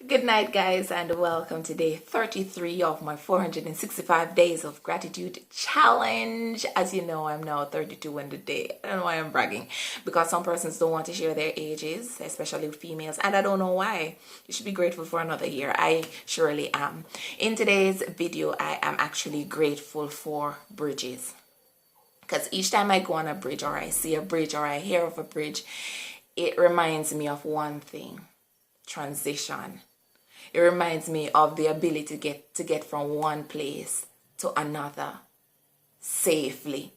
Good night, guys, and welcome to day 33 of my 465 days of gratitude challenge. As you know, I'm now 32 in the day. I don't know why I'm bragging, because some persons don't want to share their ages, especially females, and I don't know why. You should be grateful for another year. I surely am. In today's video, I am actually grateful for bridges, because each time I go on a bridge, or I see a bridge, or I hear of a bridge, it reminds me of one thing: transition. It reminds me of the ability to get from one place to another safely.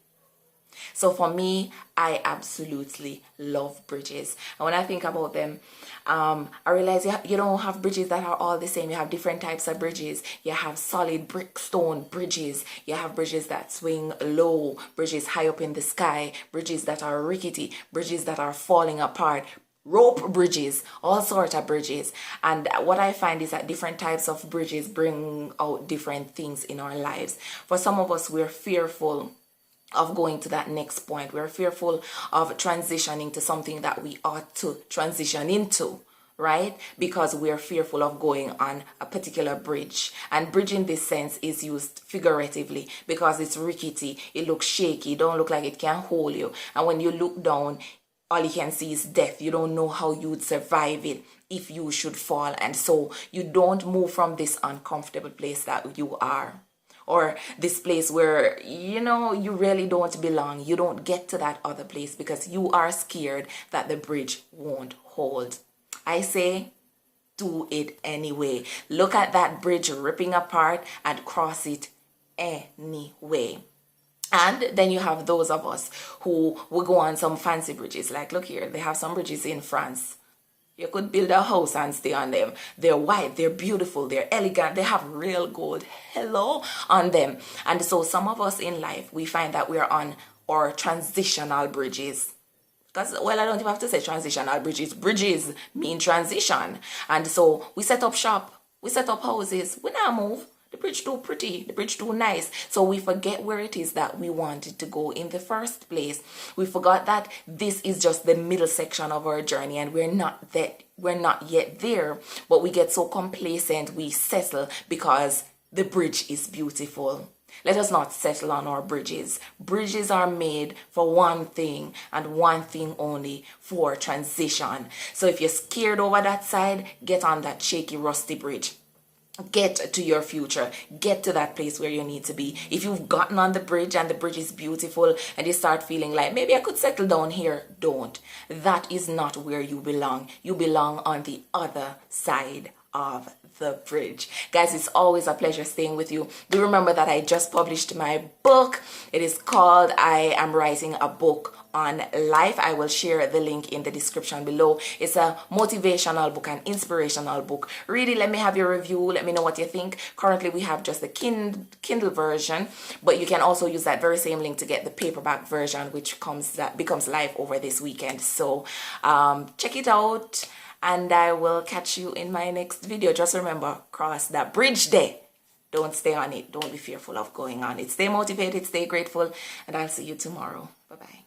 So for me, I absolutely love bridges. And when I think about them, I realize you don't have bridges that are all the same. You have different types of bridges. You have solid brick stone bridges. You have bridges that swing low, bridges high up in the sky, bridges that are rickety, bridges that are falling apart, rope bridges, all sorts of bridges. And what I find is that different types of bridges bring out different things in our lives. For some of us, we're fearful of going to that next point. We're fearful of transitioning to something that we ought to transition into, right? Because we're fearful of going on a particular bridge. And bridge in this sense is used figuratively because it's rickety, it looks shaky, it don't look like it can hold you. And when you look down, all you can see is death. You don't know how you would survive it if you should fall. And so you don't move from this uncomfortable place that you are, or this place where, you really don't belong. You don't get to that other place because you are scared that the bridge won't hold. I say, do it anyway. Look at that bridge ripping apart and cross it anyway. And then you have those of us who will go on some fancy bridges. Like, look here, they have some bridges in France. You could build a house and stay on them. They're white, they're beautiful, they're elegant, they have real gold on them. And so some of us in life, we find that we're on our transitional bridges. Because, well, I don't even have to say transitional bridges. Bridges mean transition. And so we set up shop, we set up houses, we now move. The bridge too pretty, the bridge too nice. So we forget where it is that we wanted to go in the first place. We forgot that this is just the middle section of our journey and we're not yet there. But we get so complacent, we settle because the bridge is beautiful. Let us not settle on our bridges. Bridges are made for one thing and one thing only: for transition. So if you're scared over that side, get on that shaky, rusty bridge. Get to your future. Get to that place where you need to be. If you've gotten on the bridge and the bridge is beautiful and you start feeling like maybe I could settle down here, don't. That is not where you belong. You belong on the other side of the bridge. Guys, it's always a pleasure staying with you. Do remember that I just published my book. It is called I Am Writing a Book on Life. I will share the link in the description below. It's a motivational book, an inspirational book. Read it, let me have your review, let me know what you think. Currently we have just the Kindle version, but you can also use that very same link to get the paperback version, which becomes live over this weekend. So check it out, and I will catch you in my next video. Just remember, cross that bridge there. Don't stay on it. Don't be fearful of going on it. Stay motivated, stay grateful, and I'll see you tomorrow. Bye-bye.